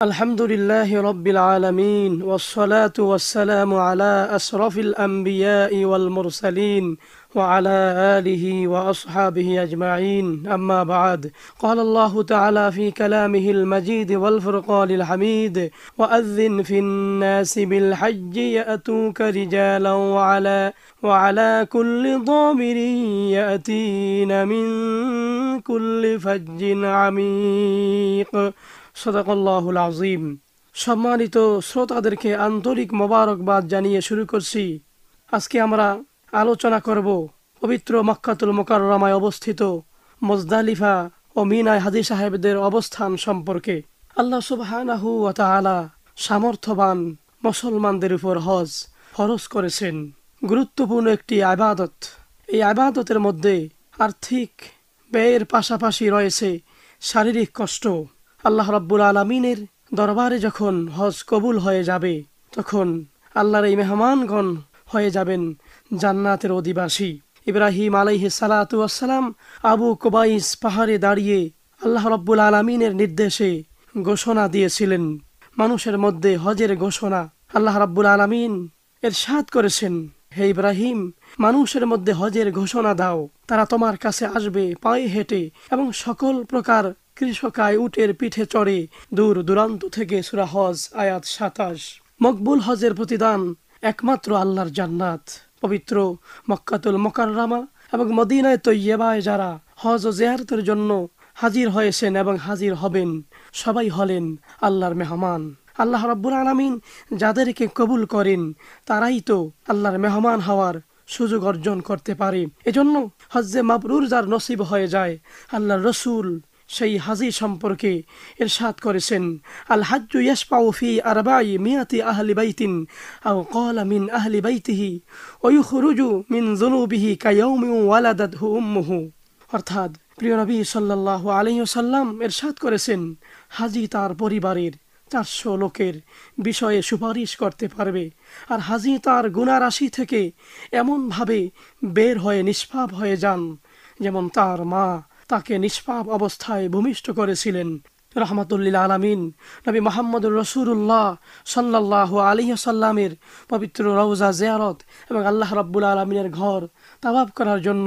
الحمد لله رب العالمين والصلاة والسلام على أشرف الأنبياء والمرسلين وعلى آله وأصحابه أجمعين أما بعد قال الله تعالى في كلامه المجيد والفرقان الحميد وأذن في الناس بالحج يأتوك رجالا وعلى كل ضامر يأتين من كل فج عميق সদাকাল্লাহুল আযীম। সম্মানিত শ্রোতাদেরকে আন্তরিক মোবারকবাদ জানিয়ে শুরু করছি। আজকে আমরা আলোচনা করব পবিত্র মক্কাতুল মুকাররমায় অবস্থিত মুজদালিফা ও মিনায় হাজী সাহেবদের অবস্থান সম্পর্কে। আল্লাহ সুবহানাহু ওয়া তাআলা সামর্থ্যবান মুসলমানদের উপর হজ ফরজ করেছেন। গুরুত্বপূর্ণ একটি ইবাদত। এই ইবাদতের মধ্যে আর্থিক ব্যয়ের পাশাপাশি রয়েছে শারীরিক কষ্ট। আল্লাহ রাব্বুল আলামিনের দরবারে যখন হজ কবুল হয়ে যাবে, তখন আল্লাহর এই মেহমানগণ হয়ে যাবেন জান্নাতের অধিবাসী। ইব্রাহিম আলাইহিস সালাতু ওয়াস সালাম আবু কুবাইস পাহাড়ে দাঁড়িয়ে আল্লাহ রাব্বুল আলামিনের নির্দেশে ঘোষণা দিয়েছিলেন, মানুষের মধ্যে হজের ঘোষণা। আল্লাহ রাব্বুল আলামিন ইরশাদ করেছেন, হে ইব্রাহিম, মানুষের মধ্যে হজের ঘোষণা দাও, তারা তোমার কাছে আসবে পায়ে হেঁটে এবং সকল প্রকার কৃষকায় উটের পিঠে চড়ে দূর দূরান্ত থেকে। সূরা হজ আয়াত ২৭। মকবুল হজের প্রতিদান একমাত্র আল্লাহর জান্নাত। পবিত্র মক্কাতুল মুকাররমা এবং মদিনায়ে তৈয়্যিবায় যারা হজ ও জিয়ারতের জন্য হাজির হয়েছেন এবং হাজির হবেন, সবাই হলেন আল্লাহর মেহমান। আল্লাহ রাব্বুল আলামিন যাদেরকে কবুল করেন, তারাই তো আল্লাহর মেহমান হওয়ার সুযোগ অর্জন করতে পারে। এজন্য হজ্জে মাবরুর যার নসিব হয়ে যায়, আল্লাহর রাসূল সেই হাজি সম্পর্কে ইরশাদ করেছেন, আল হাজ্জু ইয়াশফাউ ফি আরবা'i মিয়াতি আহলি বাইতিন আও ক্বালা মিন আহলি বাইতিহি ওয়া ইখরুজু মিন যুনুবিহি কায়াউমিন ওয়ালাদাতহু উম্মুহু। অর্থাৎ প্রিয় নবী সাল্লাল্লাহু আলাইহি ওয়াসাল্লাম ইরশাদ করেছেন, হাজি তার পরিবারের ৪০০ লোকের বিষয়ে সুপারিশ করতে পারবে, আর হাজি তার গুনাহ রাশি থেকে এমনভাবে বের হয়ে নিষ্পাপ হয়ে যান যেমন তার মা তাকে নিষ্পাপ অবস্থায় ভূমিষ্ঠ করেছিলেন। রাহমাতুল্লিল আলামিন নবী মুহাম্মদুর রাসূলুল্লাহ সাল্লাল্লাহু আলাইহি ওয়াসাল্লামের পবিত্র রওজা জিয়ারত এবং আল্লাহ রাব্বুল আলামিনের ঘর তাওয়াফ করার জন্য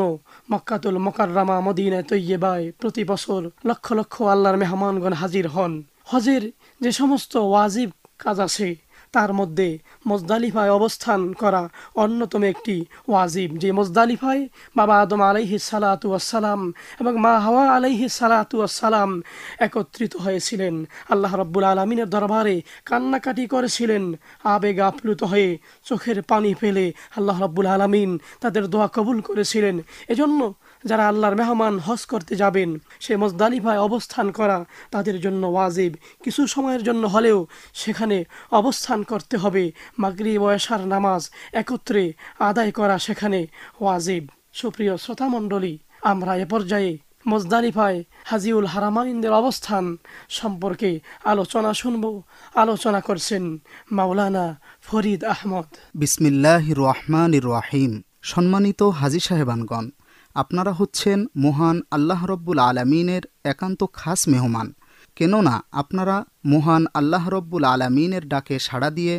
মক্কাতুল মুকাররমা মদিনায়ে তৈয়্যিবায় প্রতি বছর লক্ষ লক্ষ আল্লাহর মেহমানগণ হাজির হন। হজের যে সমস্ত ওয়াজিব কাজ আছে, তার মধ্যে মুজদালিফায় অবস্থান করা অন্যতম একটি ওয়াজিব। যে মুজদালিফায় বাবা আদম আলাইহিস সালাতু ওয়াস সালাম এবং মা হাওয়া আলাইহিস সালাতু ওয়াস সালাম একত্রিত হয়েছিলেন, আল্লাহ রাব্বুল আলামিনের দরবারে কান্নাকাটি করেছিলেন, আবেগে আপ্লুত হয়ে চোখের পানি ফেলে আল্লাহ রাব্বুল আলামিন তাদের দোয়া কবুল করেছিলেন। এজন্য যারা আল্লাহর মেহমান হজ করতে যাবেন, সে মুজদালিফায় অবস্থান করা তাদের জন্য ওয়াজিব। কিছু সময়ের জন্য হলেও সেখানে অবস্থান করতে হবে। মাগরিব ও এশার নামাজ একত্রে আদায় করা সেখানে ওয়াজিব। সুপ্রিয় শ্রোতা মণ্ডলী, আমরা এ পর্যায়ে মুজদালিফায় হাজিউল হারামাইনদের অবস্থান সম্পর্কে আলোচনা শুনব। আলোচনা করছেন মাওলানা ফরিদ আহমদ। বিসমিল্লাহির রহমানির রহিম। সম্মানিত হাজী সাহেবানগণ, আপনারা হচ্ছেন মহান আল্লাহ রব্বুল আলামিনের একান্ত খাস মেহমান। কেননা আপনারা মহান আল্লাহ রব্বুল আলামিনের ডাকে সাড়া দিয়ে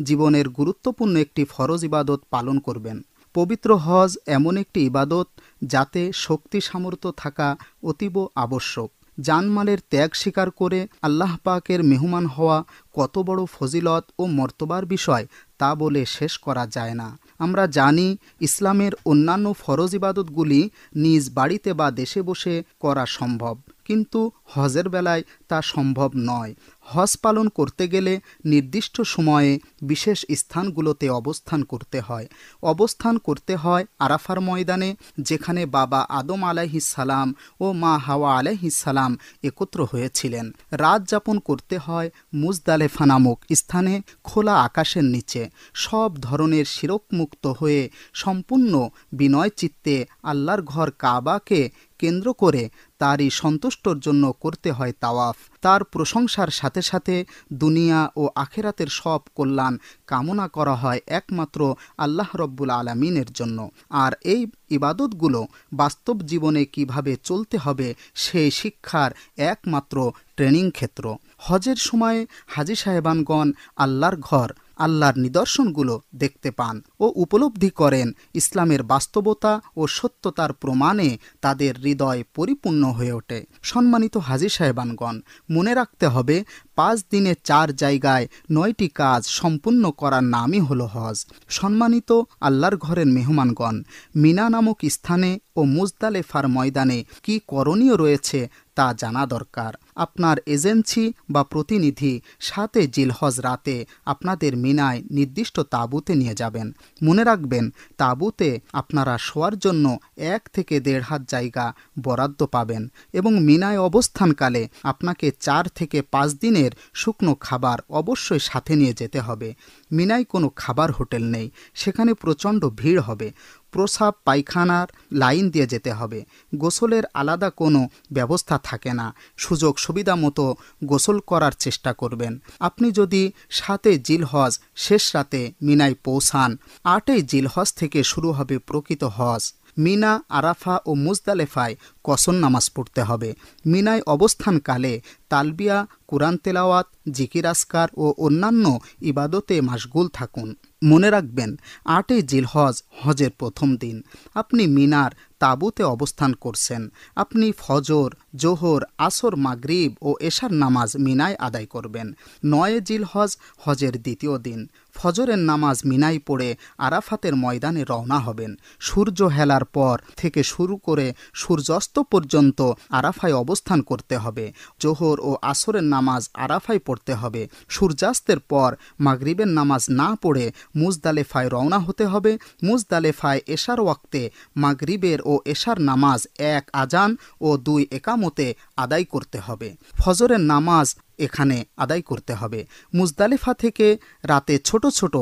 জীবনের গুরুত্বপূর্ণ একটি ফরজ ইবাদত পালন করবেন। পবিত্র হজ এমন একটি ইবাদত যাতে শক্তি সামর্থ্য থাকা অতীব আবশ্যক। জানমালের ত্যাগ স্বীকার করে আল্লাহ পাকের মেহমান হওয়া কত বড় ফজিলত ও মর্তবার বিষয় তা বলে শেষ করা যায় না। আমরা জানি ইসলামের অন্যান্য ফরজ ইবাদতগুলি নিজ বাড়িতে বা দেশে বসে করা সম্ভব, কিন্তু হজের বেলায় তা সম্ভব নয়। হজ পালন করতে গেলে নির্দিষ্ট সময়ে বিশেষ স্থানগুলোতে অবস্থান করতে হয়। অবস্থান করতে হয় আরাফার ময়দানে, যেখানে বাবা আদম আলাইহিস সালাম ও মা হাওয়া আলাইহিস সালাম একত্র হয়েছিলেন। রাত যাপন করতে হয় মুজদালেফা নামক স্থানে খোলা আকাশের নিচে, সব ধরনের শিরকমুক্ত হয়ে সম্পূর্ণ বিনয় চিত্তে আল্লাহর ঘর কাবাকে কেন্দ্র করে তারই সন্তুষ্টর জন্য করতে হয় তাওয়াফ। তার প্রশংসার সাথে সাথে দুনিয়া ও আখেরাতের সব কল্যাণ কামনা করা হয় একমাত্র আল্লাহ রব্বুল আলামিনের জন্য। আর এই ইবাদতগুলো বাস্তব জীবনে কিভাবে চলতে হবে সেই শিক্ষার একমাত্র ট্রেনিং ক্ষেত্র। হজের সময় হাজী সাহেবানগণ আল্লাহর ঘর, আল্লাহর নিদর্শনগুলো দেখতে পান ও উপলব্ধি করেন। ইসলামের বাস্তবতা ও সত্যতার প্রমাণে তাদের হৃদয় পরিপূর্ণ হয়ে ওঠে। সম্মানিত হাজী সাহেবানগণ, মনে রাখতে হবে 5 দিনে 4 জায়গায় 9টি কাজ সম্পূর্ণ করার নামই হলো হজ। সম্মানিত আল্লাহর ঘরের মেহমানগণ, মিনা নামক স্থানে ও মুজদালেফার ময়দানে কি করণীয় রয়েছে তা জানা দরকার। আপনার এজেন্সি বা প্রতিনিধি 7 জিলহজ রাতে আপনাদের মিনায় নির্দিষ্ট তাঁবুতে নিয়ে যাবেন। মনে রাখবেন, তাঁবুতে আপনারা শোয়ার জন্য 1 থেকে 1.5 হাত জায়গা বরাদ্দ পাবেন এবং মিনায় অবস্থানকালে আপনাকে 4 থেকে 5 দিনের শুকনো খাবার অবশ্যই সাথে নিয়ে যেতে হবে। মিনায় কোনো খাবার হোটেল নেই, সেখানে প্রচণ্ড ভিড় হবে। প্রসাব পায়খানার লাইন দিয়ে যেতে হবে। গোসলের আলাদা কোনো ব্যবস্থা থাকে না। সুযোগ সুবিধা মতো গোসল করার চেষ্টা করবেন। আপনি যদি 7 জিলহজ শেষ রাতে মিনায় পৌঁছান, 8 জিলহজ থেকে শুরু হবে প্রকৃত হজ। মিনা, আরাফা ও মুজদালেফায় কসর নামাজ পড়তে হবে। মিনায় অবস্থানকালে তালবিয়া, কুরআন তেলাওয়াত, জিকির আসকার ও অন্যান্য ইবাদতে মাশগুল থাকুন। মনে রাখবেন, 8 জিলহজ হজের প্রথম দিন। আপনি মিনার তাঁবুতে অবস্থান করছেন। আপনি ফজর, জোহর, আসর, মাগরিব ও এশার নামাজ মিনায় আদায় করবেন। 9 জিলহজ হজের দ্বিতীয় দিন। ফজরের নামাজ মিনায় পড়ে আরাফাতের ময়দানে রওনা হবেন। সূর্য হেলার পর থেকে শুরু করে সূর্যাস্ত পর্যন্ত আরাফায় অবস্থান করতে হবে। জোহর ও আসরের নামাজ আরাফায় পড়তে হবে। সূর্যাস্তের পর মাগরিবের নামাজ না পড়ে মুজদালেফায় রওনা হতে হবে। মুজদালেফায় এশার ওয়াক্তে মাগরিবের ও এশার নামাজ 1 আজান ও 2 একামতে আদায় করতে হবে। ফজরের নামাজ এখানে আদায় করতে হবে। মুজদালিফা থেকে রাতে ছোট ছোট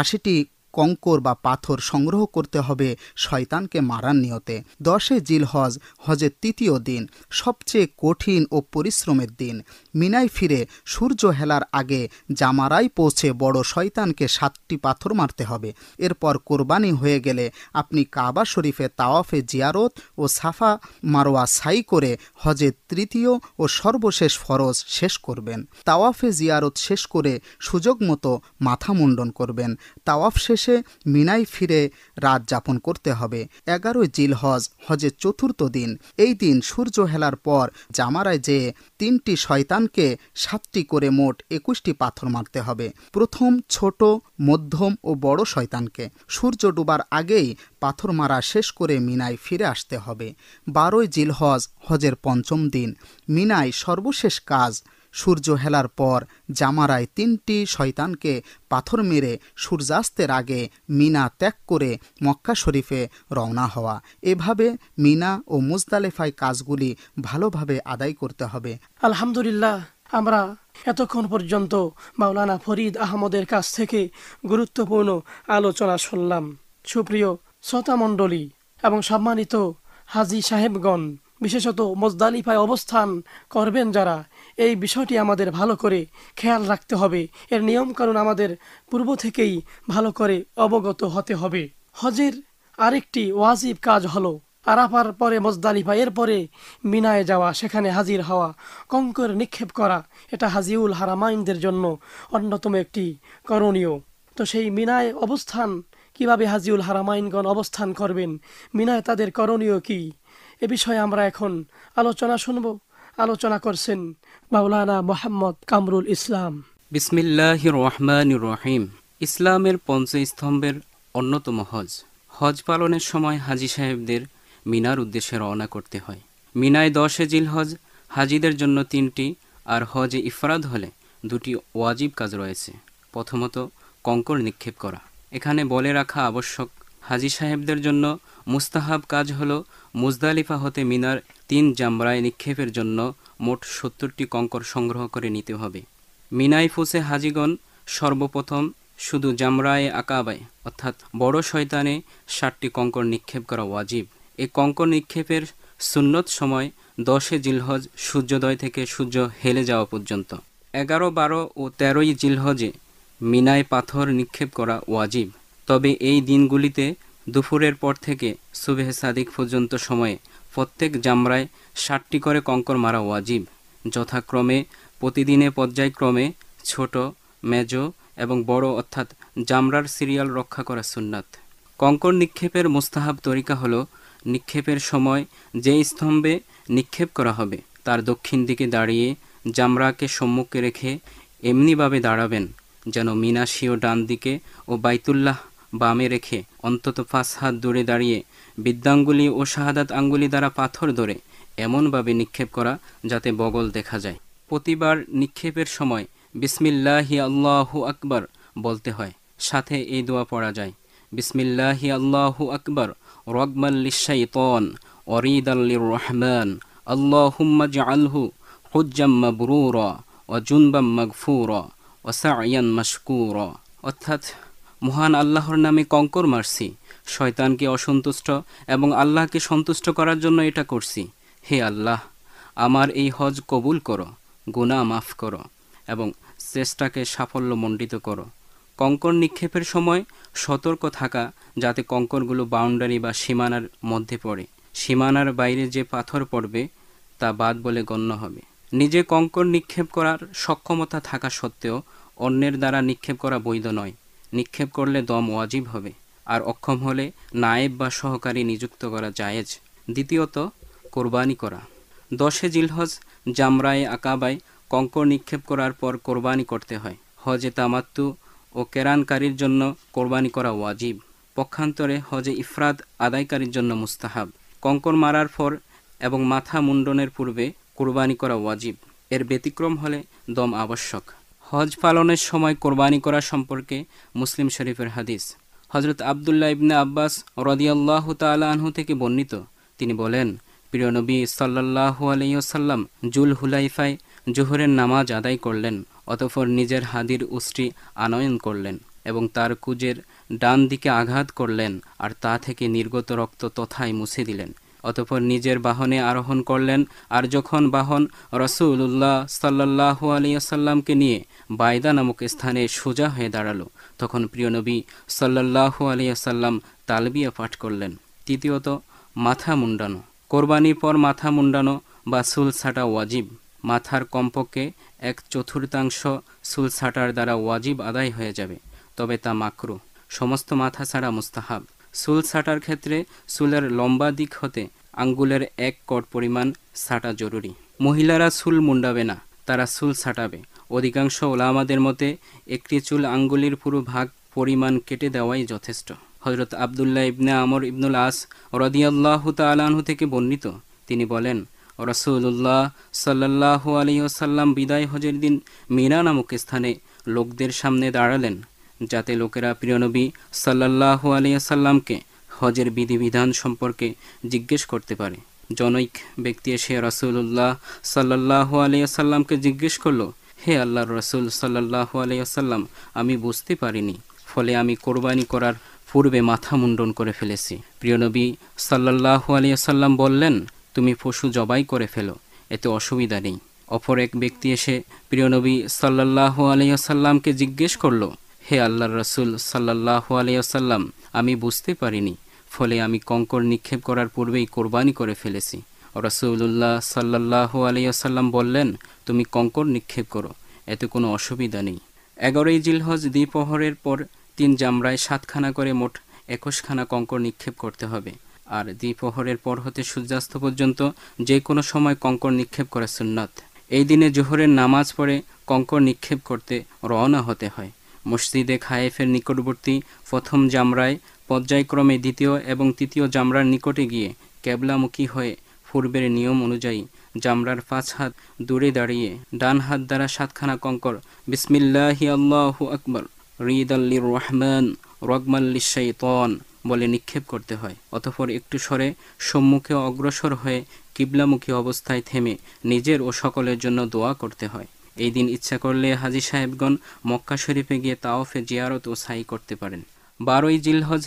80টি কঙ্কর বা পাথর সংগ্রহ করতে হবে শয়তানকে মারার নিয়তে। 10 জিলহজ হজের তৃতীয় দিন, সবচেয়ে কঠিন ও পরিশ্রমের দিন। মিনায় ফিরে সূর্য হেলার আগে জামারায় পৌঁছে বড় শয়তানকে 7টি পাথর মারতে হবে। এরপর কোরবানি হয়ে গেলে আপনি কাবা শরীফে তাওয়াফে জিয়ারত ও সাফা মারোয়া সাই করে হজের তৃতীয় ও সর্বশেষ ফরজ শেষ করবেন। তাওয়াফে জিয়ারত শেষ করে সুযোগ মতো মাথা মুন্ডন করবেন। তাওয়াফ শেষে মিনায় ফিরে রাত যাপন করতে হবে। 11 জিলহজ হজের চতুর্থ দিন। এই দিন সূর্য হেলার পর জামারায় যেয়ে 3টি শয়তানকে 7টি করে মোট 21টি পাথর মারতে হবে। প্রথম, ছোট, মধ্যম ও বড় শয়তানকে। সূর্য ডুবার আগেই পাথর মারা শেষ করে মিনায় ফিরে আসতে হবে। 12 জিলহজ হজের পঞ্চম দিন। মিনায় সর্বশেষ কাজ, সূর্য হেলার পর জামারায় 3টি শয়তানকে পাথর মেরে সূর্যাস্তের আগে মিনা ত্যাগ করে মক্কা শরীফে রওনা হওয়া। এভাবে মিনা ও মুজদালেফায় কাজগুলি ভালোভাবে আদায় করতে হবে। আলহামদুলিল্লাহ, আমরা এতক্ষণ পর্যন্ত মাওলানা ফরিদ আহমদের কাছ থেকে গুরুত্বপূর্ণ আলোচনা শুনলাম। সুপ্রিয় শ্রোতা মণ্ডলী এবং সম্মানিত হাজী সাহেবগণ, বিশেষত মুজদালিফায় অবস্থান করবেন যারা, এই বিষয়টি আমাদের ভালো করে খেয়াল রাখতে হবে। এর নিয়মকানুন আমাদের পূর্ব থেকেই ভালো করে অবগত হতে হবে। হজের আরেকটি ওয়াজিব কাজ হলো আরাফার পরে মুজদালিফা, এরপরে মিনায় যাওয়া, সেখানে হাজির হওয়া, কঙ্কর নিক্ষেপ করা। এটা হাজিউল হারামাইনদের জন্য অন্যতম একটি করণীয়। তো সেই মিনায় অবস্থান কিভাবে হাজিউল হারামাইনগণ অবস্থান করবেন, মিনায় তাদের করণীয় কি, এ বিষয়ে আমরা এখন আলোচনা শুনব। আলোচনা করছেন মাওলানা মোহাম্মদ কামরুল ইসলাম। বিসমিল্লাহির রহমানির রহিম। ইসলামের পঞ্চস্তম্ভের অন্যতম হজ। হজ পালনের সময় হাজী সাহেবদের মিনার উদ্দেশ্যে রওনা করতে হয়। মিনায় 10 জিলহজ হাজিদের জন্য 3টি আর হজে ইফরাদ হলে 2টি ওয়াজিব কাজ রয়েছে। প্রথমত, কঙ্কর নিক্ষেপ করা। এখানে বলে রাখা আবশ্যক, হাজী সাহেবদের জন্য মুস্তাহাব কাজ হলো মুজদালিফা হতে মিনার 3 জামরায় নিক্ষেপের জন্য মোট 70টি কঙ্কর সংগ্রহ করে নিতে হবে। মিনায় পৌঁছে হাজিগণ সর্বপ্রথম শুধু জামরায়ে আকাবায় অর্থাৎ বড় শয়তানে 7টি কঙ্কর নিক্ষেপ করা ওয়াজিব। এই কঙ্কর নিক্ষেপের সুন্নত সময় 10 জিলহজ সূর্যোদয় থেকে সূর্য হেলে যাওয়া পর্যন্ত। 11, 12 ও 13 জিলহজে মিনায় পাথর নিক্ষেপ করা ওয়াজিব। তবে এই দিনগুলিতে দুপুরের পর থেকে সুবহে সাদিক পর্যন্ত সময়ে প্রত্যেক জামরায় 60টি করে কঙ্কর মারা ওয়াজিব। যথাক্রমে প্রতিদিনে পর্যায়ক্রমে ছোট, মেজ এবং বড় অর্থাৎ জামরার সিরিয়াল রক্ষা করা সুন্নাত। কঙ্কর নিক্ষেপের মুস্তাহাব তরিকা হলো নিক্ষেপের সময় যে স্তম্ভে নিক্ষেপ করা হবে তার দক্ষিণ দিকে দাঁড়িয়ে জামরাকে সম্মুখে রেখে এমনিভাবে দাঁড়াবেন যেন মিনা স্বীয় ডান দিকে ও বাইতুল্লাহ বামে রেখে অন্তত 5 হাত দূরে দাঁড়িয়ে বিদ্যাঙ্গুলি ও শাহাদাত আঙ্গুলি দ্বারা পাথর ধরে এমনভাবে নিক্ষেপ করা যাতে বগল দেখা যায়। প্রতিবার নিক্ষেপের সময় বিসমিল্লাহি আল্লাহু আকবার বলতে হয়। সাথে এই দোয়া পড়া যায়, বিসমিল্লাহি আল্লাহু আকবার রগমাল লিশাইতান ওয়ারিদাল লিররহমান আল্লাহুম্মা জাআলহু হুজ্জাম মাবরুরা ওয়া জুনবাম মাগফুরা ওয়া সা'য়ান মাশকুরা। অর্থাৎ মহান আল্লাহর নামে কঙ্কর মারছি, শয়তানকে অসন্তুষ্ট এবং আল্লাহকে সন্তুষ্ট করার জন্য এটা করছি। হে আল্লাহ, আমার এই হজ কবুল করো, গুনাহ মাফ করো এবং চেষ্টাকে সাফল্যমণ্ডিত করো। কঙ্কর নিক্ষেপের সময় সতর্ক থাকা যাতে কঙ্করগুলো বাউন্ডারি বা সীমানার মধ্যে পড়ে। সীমানার বাইরে যে পাথর পড়বে তা বাদ বলে গণ্য হবে। নিজে কঙ্কর নিক্ষেপ করার সক্ষমতা থাকা সত্ত্বেও অন্যের দ্বারা নিক্ষেপ করা বৈধ নয়। নিক্ষেপ করলে দম ওয়াজিব হবে, আর অক্ষম হলে নায়েব বা সহকারী নিযুক্ত করা জায়েজ। দ্বিতীয়ত, কোরবানি করা। 10 জিলহজ জামরায়ে আকাবায় কঙ্কর নিক্ষেপ করার পর কোরবানি করতে হয়। হজে তামাত্তু ও কেরানকারীর জন্য কোরবানি করা ওয়াজিব। পক্ষান্তরে হজে ইফরাদ আদায়কারীর জন্য মুস্তাহাব। কঙ্কর মারার পর এবং মাথা মুন্ডনের পূর্বে কোরবানি করা ওয়াজিব। এর ব্যতিক্রম হলে দম আবশ্যক। হজ পালনের সময় কোরবানি করা সম্পর্কে মুসলিম শরীফের হাদিস। হযরত আব্দুল্লাহ ইবনে আব্বাস রাদিয়াল্লাহু তাআলা আনহু থেকে বর্ণিত, তিনি বলেন, প্রিয় নবী সাল্লাল্লাহু আলাইহি ওয়াসাল্লাম জুল হুলাইফায় জোহরের নামাজ আদায় করলেন, অতঃপর নিজের হাদির উষ্ট্রি আনয়ন করলেন এবং তার কুজের ডান দিকে আঘাত করলেন আর তা থেকে নির্গত রক্ত তথায় মুছে দিলেন। অতঃপর নিজের বাহনে আরোহণ করলেন, আর যখন বাহন রাসূলুল্লাহ সাল্লাল্লাহু আলাইহি ওয়াসাল্লামকে নিয়ে বাইদা নামক স্থানে সোজা হয়ে দাঁড়ালো, তখন প্রিয় নবী সাল্লাল্লাহু আলাইহি ওয়াসাল্লাম তালবিয়া পাঠ করলেন। তৃতীয়ত, মাথা মুন্ডানো। কোরবানির পর মাথা মুন্ডানো বা চুল ছাঁটা ওয়াজিব। মাথার কমপক্ষে 1/4 চুল ছাঁটার দ্বারা ওয়াজিব আদায় হয়ে যাবে, তবে তা মাকরুহ। সমস্ত মাথা ছাড়া মুস্তাহাব। চুল ছাঁটার ক্ষেত্রে চুলের লম্বা দিক হতে আঙ্গুলের 1 কড় পরিমাণ ছাঁটা জরুরি। মহিলারা চুল মুন্ডাবে না, তারা চুল ছাঁটাবে। অধিকাংশ ওলামাদের মতে একটি চুল আঙ্গুলির পুরো ভাগ পরিমাণ কেটে দেওয়াই যথেষ্ট। হযরত আব্দুল্লাহ ইবনে আমর ইবনুল আস রাদিয়াল্লাহু তাআলা আনহু থেকে বর্ণিত, তিনি বলেন, রাসূলুল্লাহ সাল্লাল্লাহু আলাইহি ওয়াসাল্লাম বিদায় হজের দিন মিনা নামক স্থানে লোকদের সামনে দাঁড়ালেন যাতে লোকেরা প্রিয়নবী সাল্লাল্লাহু আলাইহি ওয়াসাল্লামকে হজের বিধিবিধান সম্পর্কে জিজ্ঞেস করতে পারে। জনৈক ব্যক্তি এসে রাসূলুল্লাহ সাল্লাল্লাহু আলাইহি ওয়াসাল্লামকে জিজ্ঞেস করল, হে আল্লাহর রাসূল সাল্লাল্লাহু আলাইহি ওয়াসাল্লাম, আমি বুঝতে পারিনি, ফলে আমি কোরবানি করার পূর্বে মাথা মুন্ডন করে ফেলেছি। প্রিয়নবী সাল্লাল্লাহু আলাইহি ওয়াসাল্লাম বললেন, তুমি পশু জবাই করে ফেলো, এতে অসুবিধা নেই। অপর এক ব্যক্তি এসে প্রিয়নবী সাল্লাল্লাহু আলাইহি ওয়াসাল্লামকে জিজ্ঞেস করল, হে আল্লাহর রাসূল সাল্লাল্লাহু আলাইহি ওয়াসাল্লাম, আমি বুঝতে পারিনি, ফলে আমি কঙ্কর নিক্ষেপ করার পূর্বেই কোরবানি করে ফেলেছি। রাসূলুল্লাহ সাল্লাল্লাহু আলাইহি ওয়াসাল্লাম বললেন, তুমি কঙ্কর নিক্ষেপ করো, এতে কোনো অসুবিধা নেই। 11 জিলহজ দ্বিপ্রহরের পর 3 জামরায় 7খানা করে মোট 21খানা কঙ্কর নিক্ষেপ করতে হবে। আর দ্বিপ্রহরের পর হতে সূর্যাস্ত পর্যন্ত যে কোনো সময় কঙ্কর নিক্ষেপ করা সুন্নাত। এই দিনে জোহরের নামাজ পড়ে কঙ্কর নিক্ষেপ করতে রওনা হতে হয়। মসজিদে খায়েফের নিকটবর্তী প্রথম জামরায় পর্যায়ক্রমে দ্বিতীয় এবং তৃতীয় জামরার নিকটে গিয়ে কেবলামুখী হয়ে পূর্বের নিয়ম অনুযায়ী জামরার 5 হাত দূরে দাঁড়িয়ে ডান হাত দ্বারা 7খানা কঙ্কর বিসমিল্লাহি আল্লাহু আকবার রিদাল লিররহমান রগমাল লিশাইতান বলে নিক্ষেপ করতে হয়। অতঃপর একটু সরে সম্মুখে অগ্রসর হয়ে কিবলামুখী অবস্থায় থেমে নিজের ও সকলের জন্য দোয়া করতে হয়। এই দিন ইচ্ছা করলে হাজী সাহেবগণ মক্কা শরীফে গিয়ে তাওয়াফে জিয়ারত ও সাই করতে পারেন। 12 জিলহজ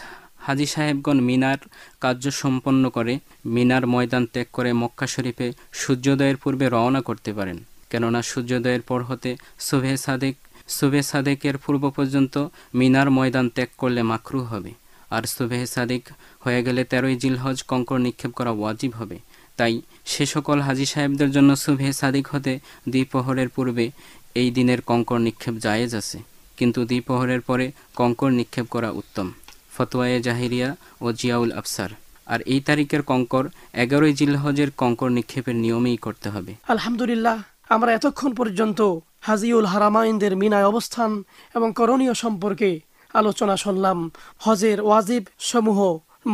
হাজী সাহেবগণ মিনার কার্য সম্পন্ন করে মিনার ময়দান ত্যাগ করে মক্কা শরীফে সূর্যোদয়ের পূর্বে রওনা করতে পারেন। কেননা সূর্যোদয়ের পর হতে সুবহে সাদেকের পূর্ব পর্যন্ত মিনার ময়দান ত্যাগ করলে মাকরুহ হবে, আর সুবহে সাদেক হয়ে গেলে 13ই জিলহজ কঙ্কর নিক্ষেপ করা ওয়াজিব হবে। তাই সে সকল হাজী সাহেবদের জন্য সুবহে সাদিক হতে দ্বিপ্রহরের পূর্বে এই দিনের কঙ্কর নিক্ষেপ জায়েজ আছে, কিন্তু দ্বিপ্রহরের পরে কঙ্কর নিক্ষেপ করা উত্তম। ফতোয়ায়ে জাহিরিয়া ও জিয়াউল আফসার। আর এই তারিখের কঙ্কর 11ই জিলহজের কঙ্কর নিক্ষেপের নিয়মেই করতে হবে। আলহামদুলিল্লাহ, আমরা এতক্ষণ পর্যন্ত হাজিউল হারামাইনদের মিনায় অবস্থান এবং করণীয় সম্পর্কে আলোচনা শুনলাম। হজের ওয়াজিব সমূহ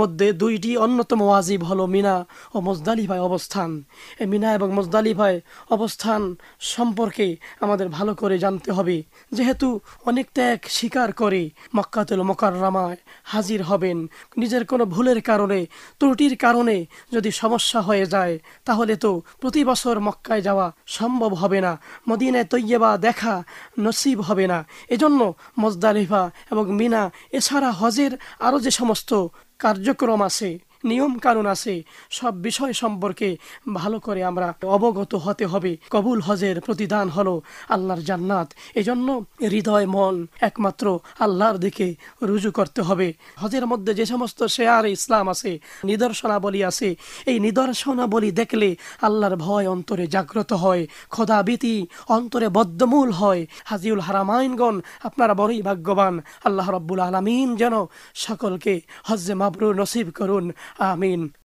মধ্যে দুইটি অন্যতম ওয়াজিব হলো মিনা ও মুজদালিফায় অবস্থান। এই মিনা এবং মুজদালিফায় অবস্থান সম্পর্কে আমাদের ভালো করে জানতে হবে। যেহেতু অনেক ত্যাগ স্বীকার করে মক্কাতুল মুকাররমায় হাজির হবেন, নিজের কোনো ভুলের কারণে ত্রুটির কারণে যদি সমস্যা হয়ে যায় তাহলে তো প্রতি বছর মক্কায় যাওয়া সম্ভব হবে না, মদিনায় তৈয়বা দেখা নসিব হবে না। এজন্য মুজদালিফা এবং মিনা এছাড়া হজের আরও যে সমস্ত কার্যক্রম আছে, নিয়ম কানুন আছে, সব বিষয় সম্পর্কে ভালো করে আমরা অবগত হতে হবে। কবুল হজের প্রতিদান হলো আল্লাহর জান্নাত। এজন্য হৃদয় মন একমাত্র আল্লাহর দিকে রুজু করতে হবে। হজের মধ্যে যে সমস্ত শেয়ার ইসলাম আছে, নিদর্শনাবলী আছে, এই নিদর্শনাবলী দেখলে আল্লাহর ভয় অন্তরে জাগ্রত হয়, খোদাভীতি অন্তরে বদ্ধমূল হয়। হাজিউল হারামাইনগণ আপনারা বড়ই ভাগ্যবান। আল্লাহ রাব্বুল আলামিন যেন সকলকে হজ্জে মাবরুর নসিব করুন। আমিন।